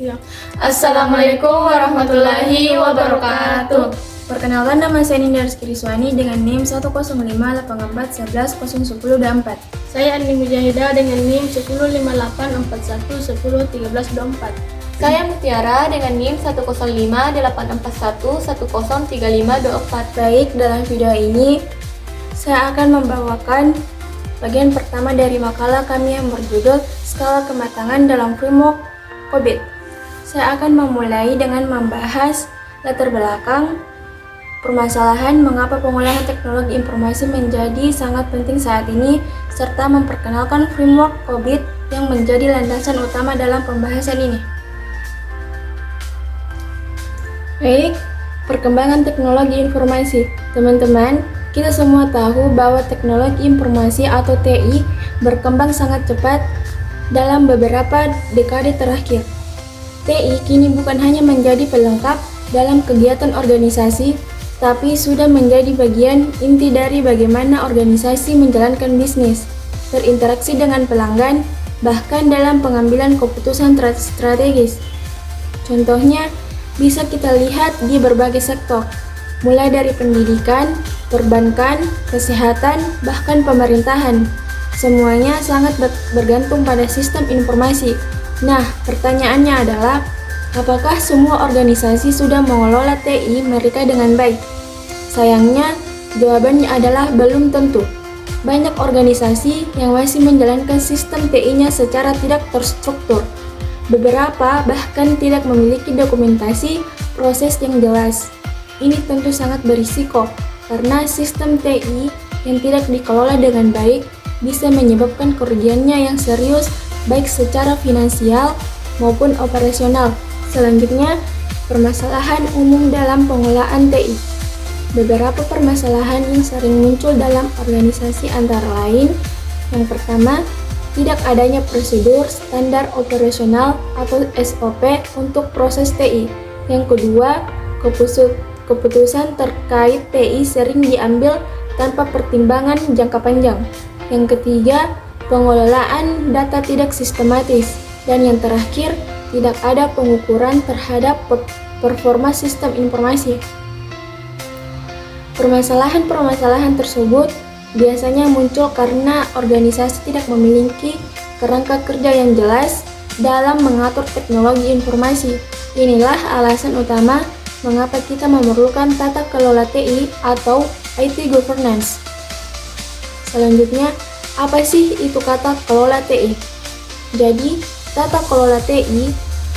Ya. Assalamualaikum warahmatullahi wabarakatuh. Perkenalkan, nama saya Ninda Rizky Rizwani dengan NIM 10584111024. Saya Andi Mujahidah dengan NIM 10841101324. Saya Mutiara dengan NIM 1058441103524. Baik, dalam video ini saya akan membawakan bagian pertama dari makalah kami yang berjudul Skala Kematangan dalam Framework COBIT. Saya akan memulai dengan membahas latar belakang permasalahan mengapa pengolahan teknologi informasi menjadi sangat penting saat ini, serta memperkenalkan framework COBIT yang menjadi landasan utama dalam pembahasan ini. Baik, perkembangan teknologi informasi. Teman-teman, kita semua tahu bahwa teknologi informasi atau TI berkembang sangat cepat dalam beberapa dekade terakhir. TI kini bukan hanya menjadi pelengkap dalam kegiatan organisasi, tapi sudah menjadi bagian inti dari bagaimana organisasi menjalankan bisnis, berinteraksi dengan pelanggan, bahkan dalam pengambilan keputusan strategis. Contohnya, bisa kita lihat di berbagai sektor, mulai dari pendidikan, perbankan, kesehatan, bahkan pemerintahan. Semuanya sangat bergantung pada sistem informasi. Nah, pertanyaannya adalah, apakah semua organisasi sudah mengelola TI mereka dengan baik? Sayangnya, jawabannya adalah belum tentu. Banyak organisasi yang masih menjalankan sistem TI-nya secara tidak terstruktur. Beberapa bahkan tidak memiliki dokumentasi proses yang jelas. Ini tentu sangat berisiko, karena sistem TI yang tidak dikelola dengan baik bisa menyebabkan kerugiannya yang serius baik secara finansial maupun operasional. Selanjutnya, permasalahan umum dalam pengelolaan TI. Beberapa permasalahan yang sering muncul dalam organisasi antara lain, yang pertama, tidak adanya prosedur standar operasional atau SOP untuk proses TI. Yang kedua, keputusan terkait TI sering diambil tanpa pertimbangan jangka panjang. Yang ketiga, pengelolaan data tidak sistematis. Dan yang terakhir, tidak ada pengukuran terhadap performa sistem informasi. Permasalahan-permasalahan tersebut biasanya muncul karena organisasi tidak memiliki kerangka kerja yang jelas dalam mengatur teknologi informasi. Inilah alasan utama mengapa kita memerlukan tata kelola TI atau IT governance. Selanjutnya, apa sih itu kata kelola TI? Jadi, tata kelola TI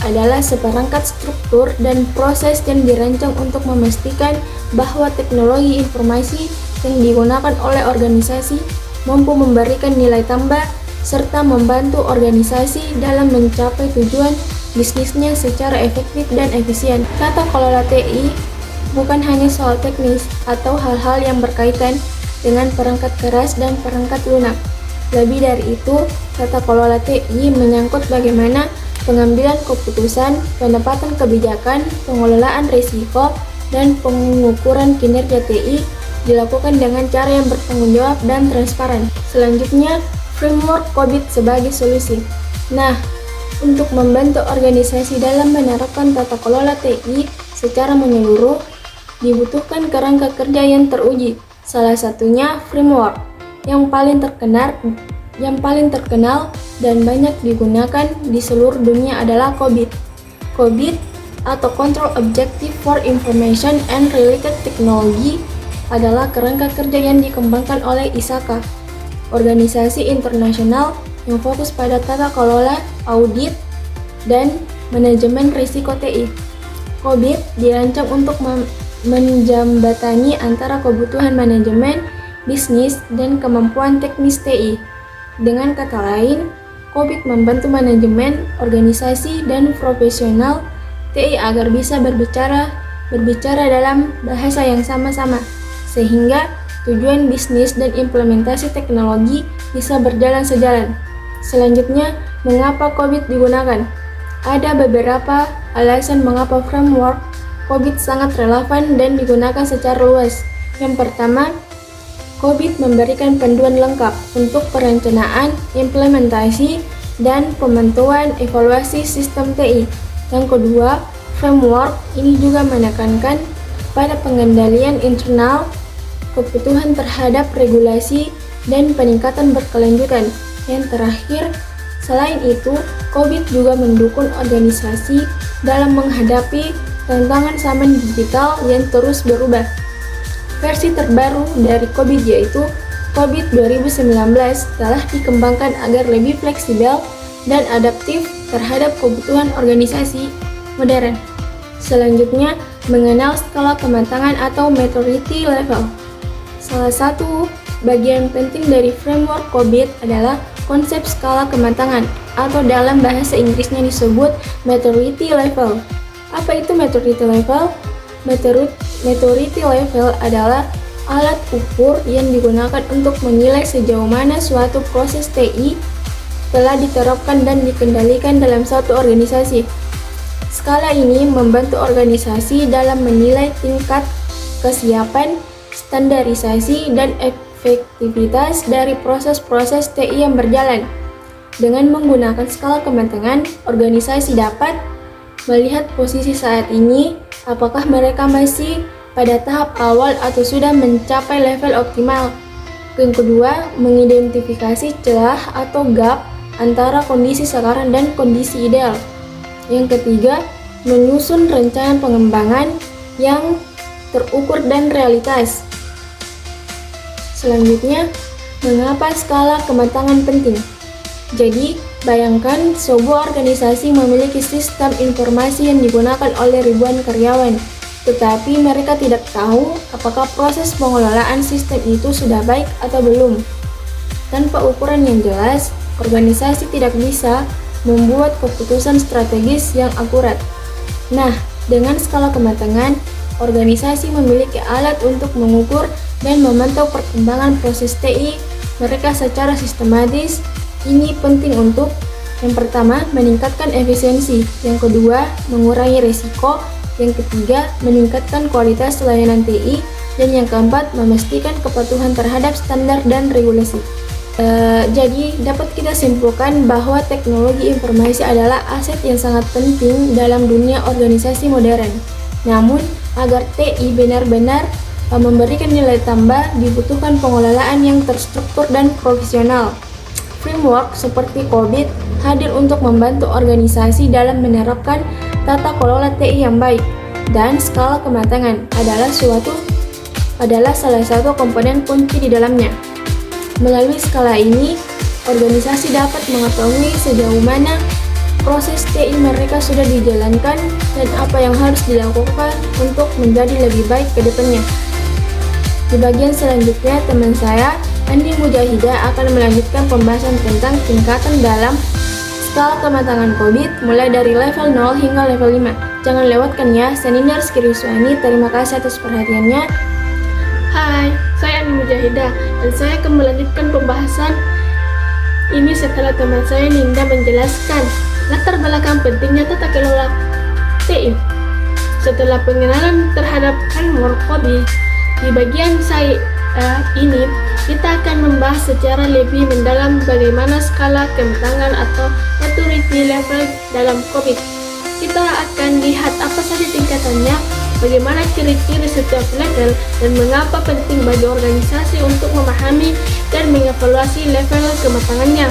adalah seperangkat struktur dan proses yang dirancang untuk memastikan bahwa teknologi informasi yang digunakan oleh organisasi mampu memberikan nilai tambah serta membantu organisasi dalam mencapai tujuan bisnisnya secara efektif dan efisien. Tata kelola TI bukan hanya soal teknis atau hal-hal yang berkaitan dengan perangkat keras dan perangkat lunak. Lebih dari itu, tata kelola TI menyangkut bagaimana pengambilan keputusan, penempatan kebijakan, pengelolaan risiko, dan pengukuran kinerja TI dilakukan dengan cara yang bertanggung jawab dan transparan. Selanjutnya, framework COBIT sebagai solusi. Nah, untuk membantu organisasi dalam menerapkan tata kelola TI secara menyeluruh, dibutuhkan kerangka kerja yang teruji. Salah satunya framework yang paling terkenal dan banyak digunakan di seluruh dunia adalah COBIT. COBIT atau Control Objective for Information and Related Technology adalah kerangka kerja yang dikembangkan oleh ISAKA, organisasi internasional yang fokus pada tata kelola, audit, dan manajemen risiko TI. COBIT dirancang untuk menjembatani antara kebutuhan manajemen, bisnis, dan kemampuan teknis TI. Dengan kata lain, COBIT membantu manajemen, organisasi, dan profesional TI agar bisa berbicara dalam bahasa yang sama-sama, sehingga tujuan bisnis dan implementasi teknologi bisa berjalan sejalan. Selanjutnya, mengapa COBIT digunakan? Ada beberapa alasan mengapa framework COBIT sangat relevan dan digunakan secara luas. Yang pertama, COBIT memberikan panduan lengkap untuk perencanaan, implementasi, dan pemantauan evaluasi sistem TI. Yang kedua, framework ini juga menekankan pada pengendalian internal, kebutuhan terhadap regulasi, dan peningkatan berkelanjutan. Yang terakhir, selain itu, COVID juga mendukung organisasi dalam menghadapi tantangan zaman digital yang terus berubah. Versi terbaru dari COVID yaitu COVID 2019 telah dikembangkan agar lebih fleksibel dan adaptif terhadap kebutuhan organisasi modern. Selanjutnya, mengenal skala kematangan atau maturity level. Salah satu bagian penting dari framework COVID adalah konsep skala kematangan atau dalam bahasa Inggrisnya disebut maturity level. Apa itu maturity level? Maturity level adalah alat ukur yang digunakan untuk menilai sejauh mana suatu proses TI telah diterapkan dan dikendalikan dalam suatu organisasi. Skala ini membantu organisasi dalam menilai tingkat kesiapan, standarisasi, dan efektivitas dari proses-proses TI yang berjalan. Dengan menggunakan skala kematangan, organisasi dapat melihat posisi saat ini, apakah mereka masih pada tahap awal atau sudah mencapai level optimal. Yang kedua, mengidentifikasi celah atau gap antara kondisi sekarang dan kondisi ideal. Yang ketiga, menyusun rencana pengembangan yang terukur dan realitas. Selanjutnya, mengapa skala kematangan penting? Jadi, bayangkan sebuah organisasi memiliki sistem informasi yang digunakan oleh ribuan karyawan, tetapi mereka tidak tahu apakah proses pengelolaan sistem itu sudah baik atau belum. Tanpa ukuran yang jelas, organisasi tidak bisa membuat keputusan strategis yang akurat. Nah, dengan skala kematangan, organisasi memiliki alat untuk mengukur dan memantau perkembangan proses TI mereka secara sistematis. Ini penting untuk yang pertama, meningkatkan efisiensi, yang kedua, mengurangi risiko, yang ketiga, meningkatkan kualitas layanan TI, dan yang keempat, memastikan kepatuhan terhadap standar dan regulasi. Jadi dapat kita simpulkan bahwa teknologi informasi adalah aset yang sangat penting dalam dunia organisasi modern. Namun, agar TI benar-benar memberikan nilai tambah, dibutuhkan pengelolaan yang terstruktur dan profesional. Framework seperti COVID hadir untuk membantu organisasi dalam menerapkan tata kelola TI yang baik, dan skala kematangan adalah salah satu komponen kunci di dalamnya. Melalui skala ini, organisasi dapat mengetahui sejauh mana proses TI mereka sudah dijalankan dan apa yang harus dilakukan untuk menjadi lebih baik ke depannya. Di bagian selanjutnya, teman saya, Andi Mujahidah, akan melanjutkan pembahasan tentang tingkatan dalam skala kematangan COVID mulai dari level 0 hingga level 5. Jangan lewatkan ya, Senior Skiriswani. Terima kasih atas perhatiannya. Hai, saya Andi Mujahidah dan saya akan melanjutkan pembahasan ini setelah teman saya Ninda menjelaskan latar belakang pentingnya tata kelola TI. Setelah pengenalan terhadap framework COVID, di bagian saya ini kita akan membahas secara lebih mendalam bagaimana skala kematangan atau maturity level dalam COVID. Kita akan lihat apa saja tingkatannya, bagaimana ciri-ciri setiap level, dan mengapa penting bagi organisasi untuk memahami dan mengevaluasi level kematangannya.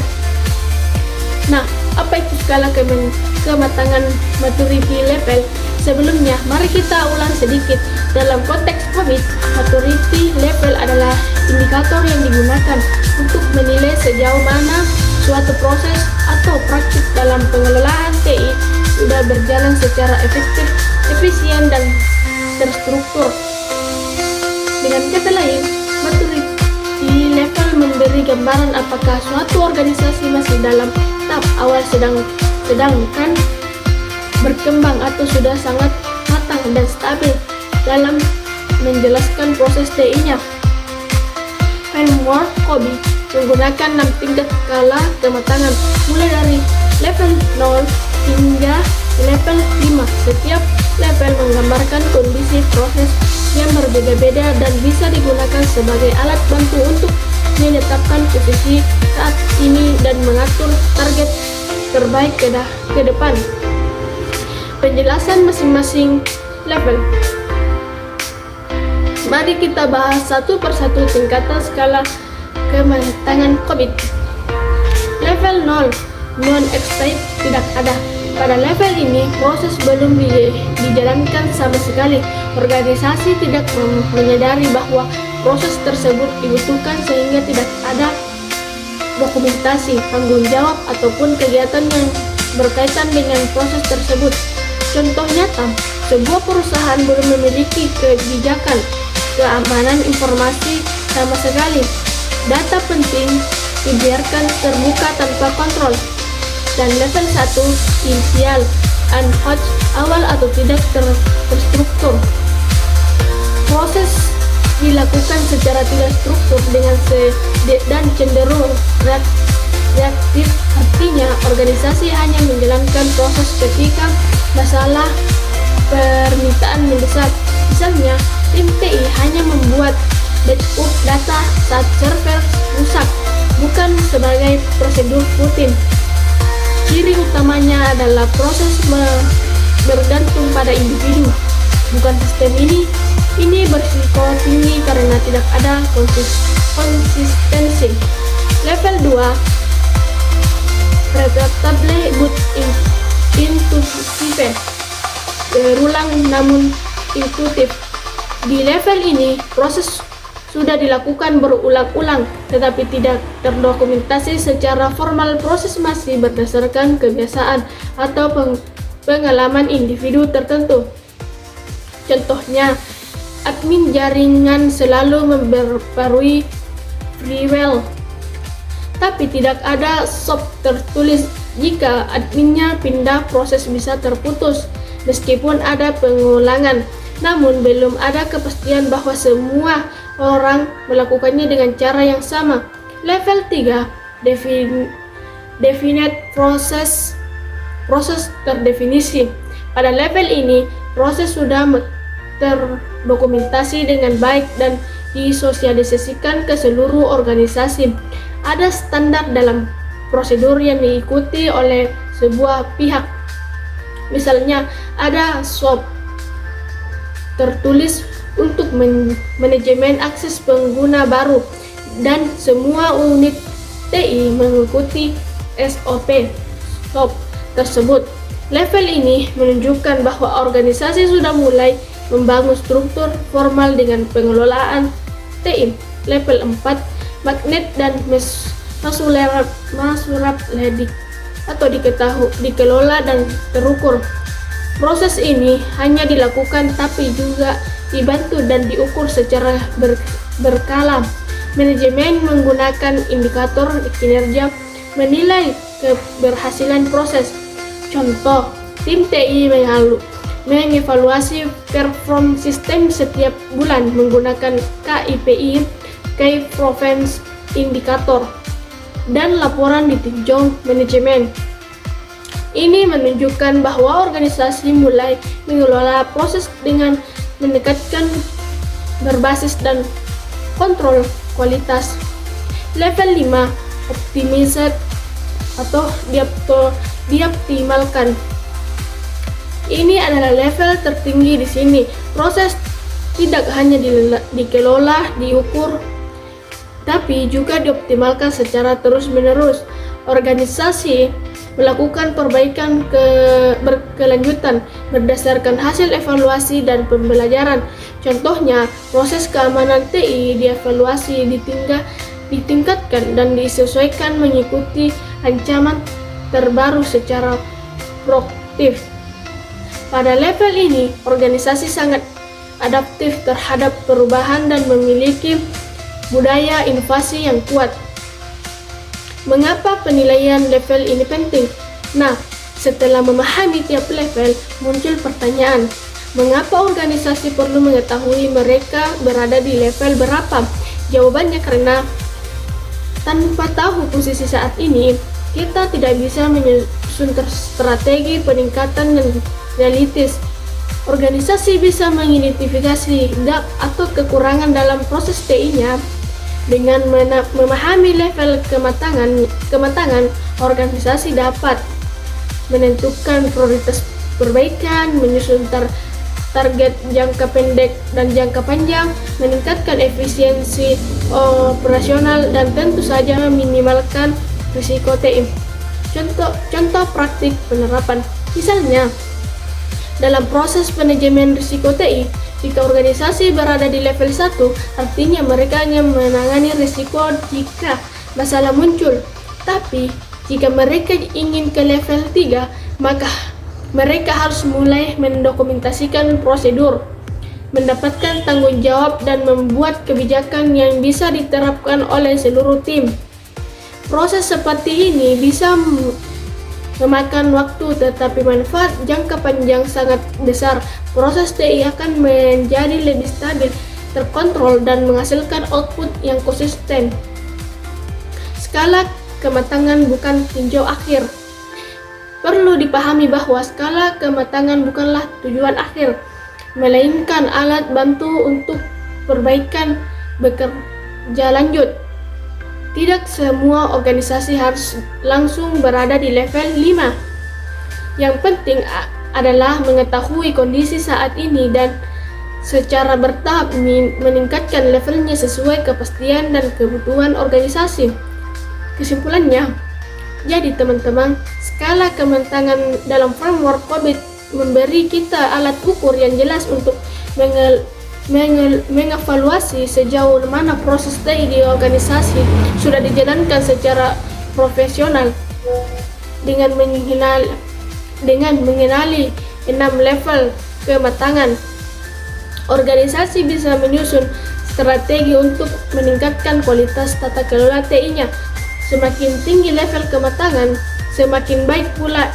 Nah, apa itu skala kematangan maturity level? Sebelumnya, mari kita ulang sedikit. Dalam konteks COVID, maturity level adalah indikator yang digunakan untuk menilai sejauh mana suatu proses atau praktik dalam pengelolaan TI sudah berjalan secara efektif, efisien, dan terstruktur. Dengan kata lain, maturity level memberi gambaran apakah suatu organisasi masih dalam tahap awal sedangkan berkembang atau sudah sangat matang dan stabil dalam menjelaskan proses TI-nya. Framework COVID menggunakan 6 tingkat skala kematangan mulai dari level 0 hingga level 5. Setiap level menggambarkan kondisi proses yang berbeda-beda dan bisa digunakan sebagai alat bantu untuk menetapkan posisi saat ini dan mengatur target terbaik ke depan. penjelasan masing-masing level. Mari kita bahas satu persatu tingkatan skala kematangan COVID. Level 0, non-excited, tidak ada. Pada level ini, proses belum dijalankan sama sekali. Organisasi tidak menyadari bahwa proses tersebut dibutuhkan sehingga tidak ada dokumentasi, tanggung jawab, ataupun kegiatan yang berkaitan dengan proses tersebut. Contoh nyata, sebuah perusahaan belum memiliki kebijakan keamanan informasi sama sekali. Data penting dibiarkan terbuka tanpa kontrol. Dan level 1, inisial, unhotch, awal atau tidak terstruktur. Proses dilakukan secara tidak struktur dan cenderung reaktif, artinya organisasi hanya menjalankan proses ketika masalah permintaan mendesak. Misalnya, tim TI hanya membuat backup data saat server rusak, bukan sebagai prosedur rutin. Ciri utamanya adalah proses bergantung pada individu, bukan sistem. Ini berisiko tinggi karena tidak ada konsistensi. Level 2, predictable but intuitive, berulang namun intuitif. Di level ini, proses sudah dilakukan berulang-ulang, tetapi tidak terdokumentasi secara formal. Proses masih berdasarkan kebiasaan atau pengalaman individu tertentu. Contohnya, admin jaringan selalu memperbarui firewall, tapi tidak ada SOP tertulis. Jika adminnya pindah, proses bisa terputus meskipun ada pengulangan. Namun belum ada kepastian bahwa semua orang melakukannya dengan cara yang sama. Level 3, definite process, proses terdefinisi. Pada level ini, proses sudah terdokumentasi dengan baik dan disosialisasikan ke seluruh organisasi. Ada standar dalam prosedur yang diikuti oleh sebuah pihak. Misalnya, ada SOP tertulis untuk manajemen akses pengguna baru, dan semua unit TI mengikuti SOP tersebut. Level ini menunjukkan bahwa organisasi sudah mulai membangun struktur formal dengan pengelolaan TI. Level 4, magnet dan masurab ledik atau dikelola dan terukur. Proses ini hanya dilakukan tapi juga dibantu dan diukur secara berkala. Manajemen menggunakan indikator kinerja menilai keberhasilan proses. Contoh, tim TI mengevaluasi perform sistem setiap bulan menggunakan KPI, Key Performance Indicator, dan laporan ditinjau manajemen. Ini menunjukkan bahwa organisasi mulai mengelola proses dengan meningkatkan berbasis dan kontrol kualitas. Level 5, optimized atau dioptimalkan. Ini adalah level tertinggi di sini. Proses tidak hanya dikelola, diukur, tapi juga dioptimalkan secara terus-menerus. Organisasi melakukan perbaikan berkelanjutan berdasarkan hasil evaluasi dan pembelajaran. Contohnya, proses keamanan TI dievaluasi, ditingkatkan dan disesuaikan mengikuti ancaman terbaru secara proaktif. Pada level ini, organisasi sangat adaptif terhadap perubahan dan memiliki budaya inovasi yang kuat. Mengapa penilaian level ini penting? Nah, setelah memahami tiap level, muncul pertanyaan, mengapa organisasi perlu mengetahui mereka berada di level berapa? Jawabannya karena tanpa tahu posisi saat ini, kita tidak bisa menyusun strategi peningkatan yang realistis. Organisasi bisa mengidentifikasi gap atau kekurangan dalam proses TI-nya. Dengan memahami level kematangan, organisasi dapat menentukan prioritas perbaikan, menyusun target jangka pendek dan jangka panjang, meningkatkan efisiensi operasional, dan tentu saja meminimalkan risiko TI. Contoh praktik penerapan, misalnya dalam proses manajemen risiko TI, jika organisasi berada di level 1, artinya mereka hanya menangani risiko jika masalah muncul. Tapi, jika mereka ingin ke level 3, maka mereka harus mulai mendokumentasikan prosedur, mendapatkan tanggung jawab, dan membuat kebijakan yang bisa diterapkan oleh seluruh tim. Proses seperti ini bisa memakan waktu, tetapi manfaat jangka panjang sangat besar. Proses TI akan menjadi lebih stabil, terkontrol, dan menghasilkan output yang konsisten. Skala kematangan bukan tinjau akhir. Perlu dipahami bahwa skala kematangan bukanlah tujuan akhir, melainkan alat bantu untuk perbaikan bekerja lanjut. Tidak semua organisasi harus langsung berada di level 5. Yang penting adalah mengetahui kondisi saat ini dan secara bertahap meningkatkan levelnya sesuai kepastian dan kebutuhan organisasi. Kesimpulannya, jadi teman-teman, skala kematangan dalam framework COVID memberi kita alat ukur yang jelas untuk mengevaluasi sejauh mana proses TI di organisasi sudah dijalankan secara profesional. Dengan mengenali 6 level kematangan, organisasi bisa menyusun strategi untuk meningkatkan kualitas tata kelola TI-nya. Semakin tinggi level kematangan, semakin baik pula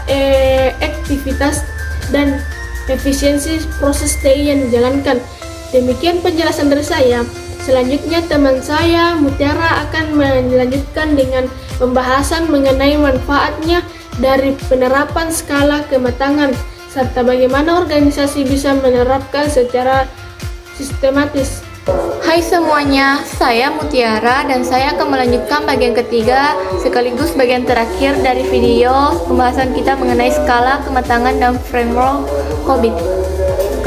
aktivitas dan efisiensi proses TI yang dijalankan. Demikian penjelasan dari saya. Selanjutnya teman saya Mutiara akan melanjutkan dengan pembahasan mengenai manfaatnya dari penerapan skala kematangan serta bagaimana organisasi bisa menerapkan secara sistematis. Hai semuanya, saya Mutiara dan saya akan melanjutkan bagian ketiga sekaligus bagian terakhir dari video pembahasan kita mengenai skala kematangan dan framework COVID.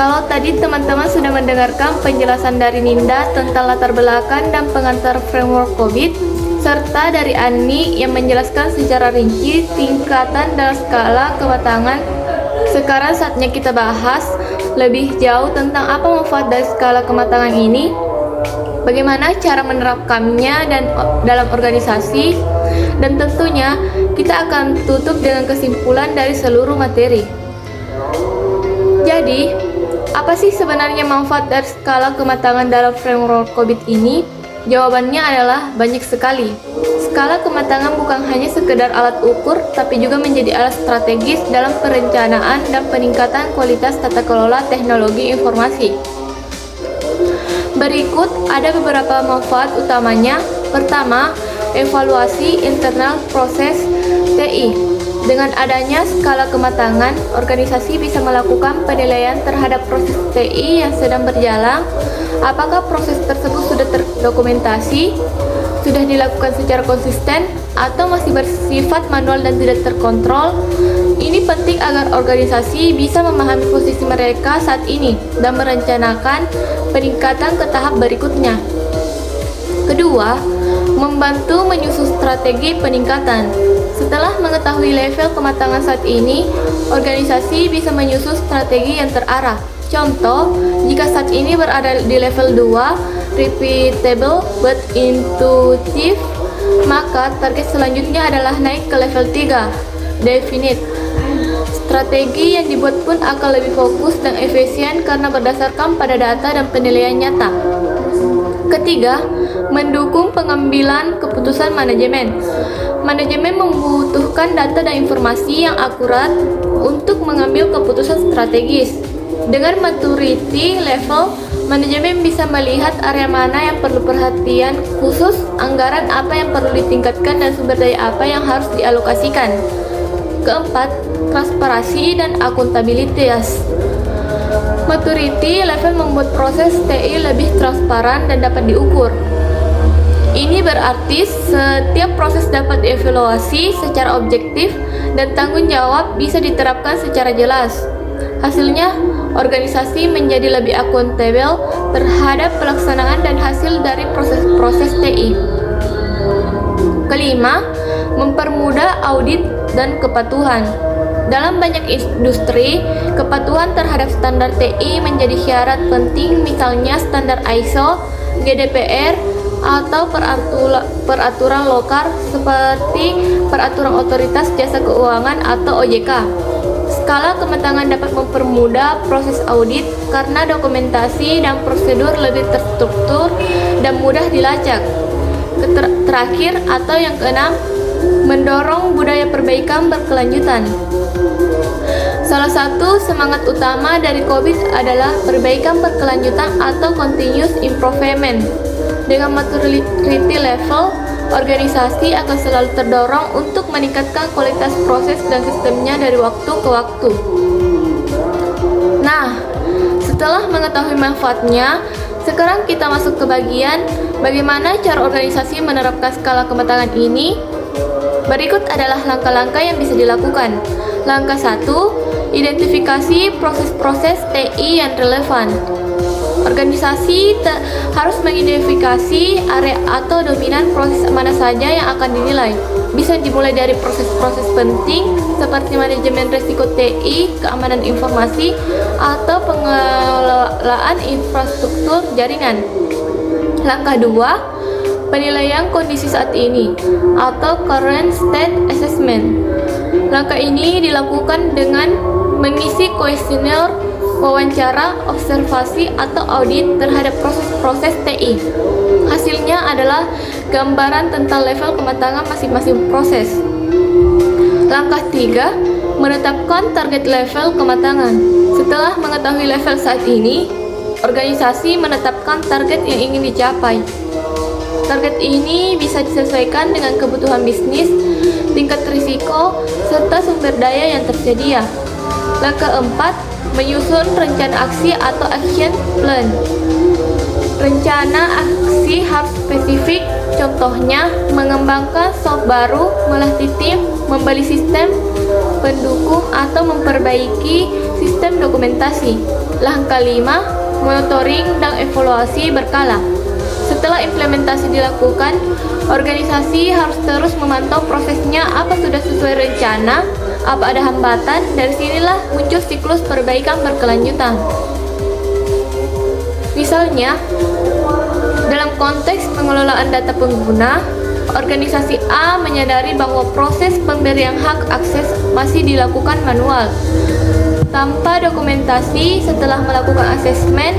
Kalau tadi teman-teman sudah mendengarkan penjelasan dari Ninda tentang latar belakang dan pengantar framework COVID, serta dari Ani yang menjelaskan secara rinci tingkatan dan skala kematangan, sekarang saatnya kita bahas lebih jauh tentang apa manfaat dari skala kematangan ini, bagaimana cara menerapkannya dan dalam organisasi, dan tentunya kita akan tutup dengan kesimpulan dari seluruh materi. Jadi, apa sih sebenarnya manfaat dari skala kematangan dalam framework COVID ini? Jawabannya adalah banyak sekali. Skala kematangan bukan hanya sekedar alat ukur, tapi juga menjadi alat strategis dalam perencanaan dan peningkatan kualitas tata kelola teknologi informasi. Berikut ada beberapa manfaat utamanya. Pertama, evaluasi internal proses TI. Dengan adanya skala kematangan, organisasi bisa melakukan penilaian terhadap proses TI yang sedang berjalan. Apakah proses tersebut sudah terdokumentasi, sudah dilakukan secara konsisten, atau masih bersifat manual dan tidak terkontrol? Ini penting agar organisasi bisa memahami posisi mereka saat ini dan merencanakan peningkatan ke tahap berikutnya. Kedua, membantu menyusun strategi peningkatan. Setelah mengetahui level kematangan saat ini, organisasi bisa menyusun strategi yang terarah. Contoh, jika saat ini berada di level 2, repeatable but intuitive, maka target selanjutnya adalah naik ke level 3, definite. Strategi yang dibuat pun akan lebih fokus dan efisien karena berdasarkan pada data dan penilaian nyata. Ketiga, mendukung pengambilan keputusan manajemen. Manajemen membutuhkan data dan informasi yang akurat untuk mengambil keputusan strategis. Dengan maturity level, manajemen bisa melihat area mana yang perlu perhatian khusus, anggaran apa yang perlu ditingkatkan, dan sumber daya apa yang harus dialokasikan. Keempat, transparansi dan akuntabilitas. Maturity level membuat proses TI lebih transparan dan dapat diukur. Ini berarti setiap proses dapat dievaluasi secara objektif dan tanggung jawab bisa diterapkan secara jelas. Hasilnya, organisasi menjadi lebih akuntabel terhadap pelaksanaan dan hasil dari proses-proses TI. Kelima, mempermudah audit dan kepatuhan. Dalam banyak industri, kepatuhan terhadap standar TI menjadi syarat penting, misalnya standar ISO, GDPR, atau peraturan lokal seperti Peraturan Otoritas Jasa Keuangan atau OJK. Skala kematangan dapat mempermudah proses audit karena dokumentasi dan prosedur lebih terstruktur dan mudah dilacak. Terakhir atau yang keenam, mendorong budaya perbaikan berkelanjutan. Salah satu semangat utama dari COVID adalah perbaikan berkelanjutan atau continuous improvement. Dengan maturity level, organisasi akan selalu terdorong untuk meningkatkan kualitas proses dan sistemnya dari waktu ke waktu. Nah, setelah mengetahui manfaatnya, sekarang kita masuk ke bagian bagaimana cara organisasi menerapkan skala kematangan ini. Berikut adalah langkah-langkah yang bisa dilakukan. Langkah 1, identifikasi proses-proses TI yang relevan. Organisasi harus mengidentifikasi area atau dominan proses mana saja yang akan dinilai. Bisa dimulai dari proses-proses penting seperti manajemen risiko TI, keamanan informasi, atau pengelolaan infrastruktur jaringan. Langkah 2, penilaian kondisi saat ini atau current state assessment. Langkah ini dilakukan dengan mengisi kuesioner, wawancara, observasi, atau audit terhadap proses-proses TI. Hasilnya adalah gambaran tentang level kematangan masing-masing proses. Langkah 3, menetapkan target level kematangan. Setelah mengetahui level saat ini, organisasi menetapkan target yang ingin dicapai. Target ini bisa disesuaikan dengan kebutuhan bisnis, tingkat risiko, serta sumber daya yang tersedia. Langkah 4, menyusun rencana aksi atau action plan. Rencana aksi harus spesifik, contohnya mengembangkan soft baru, melatih tim, membeli sistem pendukung, atau memperbaiki sistem dokumentasi. Langkah 5, monitoring dan evaluasi berkala. Setelah implementasi dilakukan, organisasi harus terus memantau prosesnya, apa sudah sesuai rencana, apa ada hambatan. Dari sinilah muncul siklus perbaikan berkelanjutan. Misalnya, dalam konteks pengelolaan data pengguna, organisasi A menyadari bahwa proses pemberian hak akses masih dilakukan manual. Tanpa dokumentasi, setelah melakukan asesmen,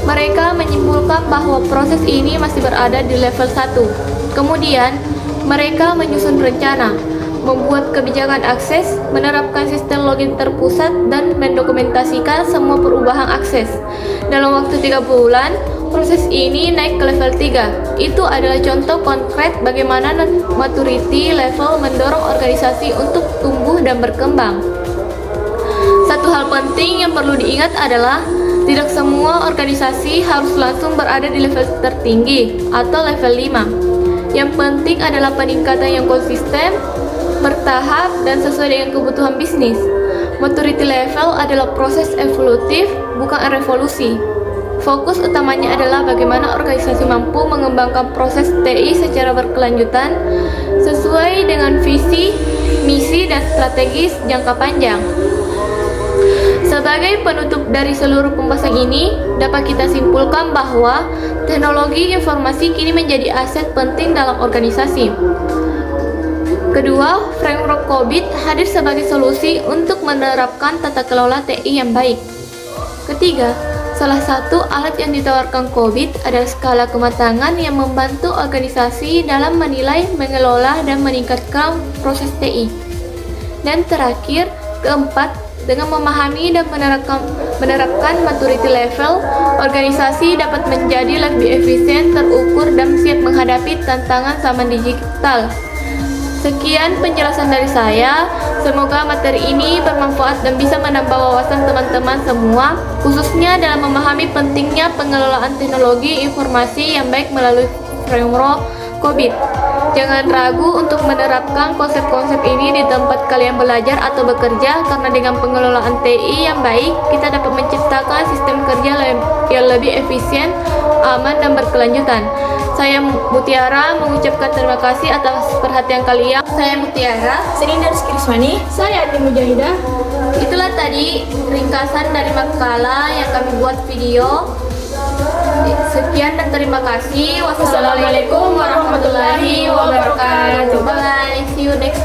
mereka menyimpulkan bahwa proses ini masih berada di level 1. Kemudian, mereka menyusun rencana, membuat kebijakan akses, menerapkan sistem login terpusat, dan mendokumentasikan semua perubahan akses. Dalam waktu 3 bulan, proses ini naik ke level 3. Itu adalah contoh konkret bagaimana maturity level mendorong organisasi untuk tumbuh dan berkembang. Satu hal penting yang perlu diingat adalah tidak semua organisasi harus langsung berada di level tertinggi atau level 5. Yang penting adalah peningkatan yang konsisten, bertahap, dan sesuai dengan kebutuhan bisnis. Maturity level adalah proses evolutif, bukan revolusi. Fokus utamanya adalah bagaimana organisasi mampu mengembangkan proses TI secara berkelanjutan sesuai dengan visi, misi, dan strategis jangka panjang. Sebagai penutup dari seluruh pembahasan ini, dapat kita simpulkan bahwa teknologi informasi kini menjadi aset penting dalam organisasi. Kedua, framework COVID hadir sebagai solusi untuk menerapkan tata kelola TI yang baik. Ketiga, salah satu alat yang ditawarkan COVID adalah skala kematangan yang membantu organisasi dalam menilai, mengelola, dan meningkatkan proses TI. Dan terakhir, keempat, dengan memahami dan menerapkan maturity level, organisasi dapat menjadi lebih efisien, terukur, dan siap menghadapi tantangan zaman digital. Sekian penjelasan dari saya. Semoga materi ini bermanfaat dan bisa menambah wawasan teman-teman semua, khususnya dalam memahami pentingnya pengelolaan teknologi informasi yang baik melalui framework COVID. Jangan ragu untuk menerapkan konsep-konsep ini di tempat kalian belajar atau bekerja, karena dengan pengelolaan TI yang baik, kita dapat menciptakan sistem kerja yang lebih efisien, aman, dan berkelanjutan. Saya Mutiara mengucapkan terima kasih atas perhatian kalian. Saya Mutiara. Saya Ninda Rizky. Saya Ati Mujahidah. Itulah tadi ringkasan dari makalah yang kami buat video. Sekian dan terima kasih. Wassalamualaikum warahmatullahi wabarakatuh. Bye. See you next